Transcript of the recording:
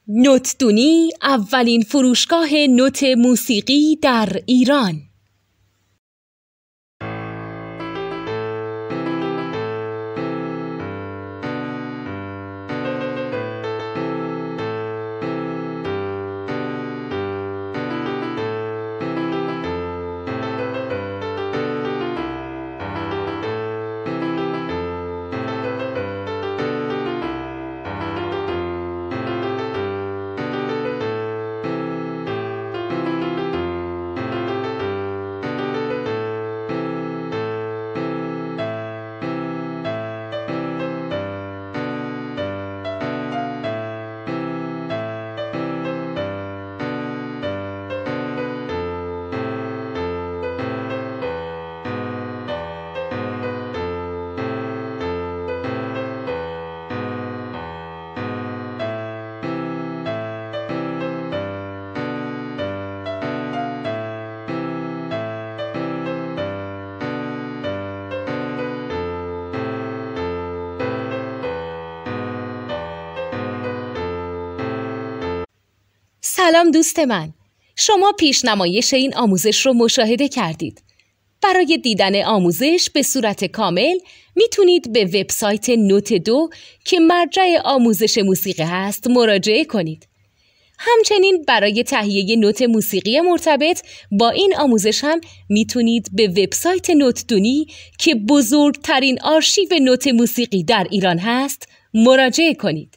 نوتدونی اولین فروشگاه نوت موسیقی در ایران. سلام دوست من، شما پیشنمایش این آموزش رو مشاهده کردید. برای دیدن آموزش به صورت کامل میتونید به وبسایت نوت 2 که مرجع آموزش موسیقی هست مراجعه کنید. همچنین برای تهیه نوت موسیقی مرتبط با این آموزش هم میتونید به وبسایت نوتدونی که بزرگترین آرشیو نوت موسیقی در ایران هست مراجعه کنید.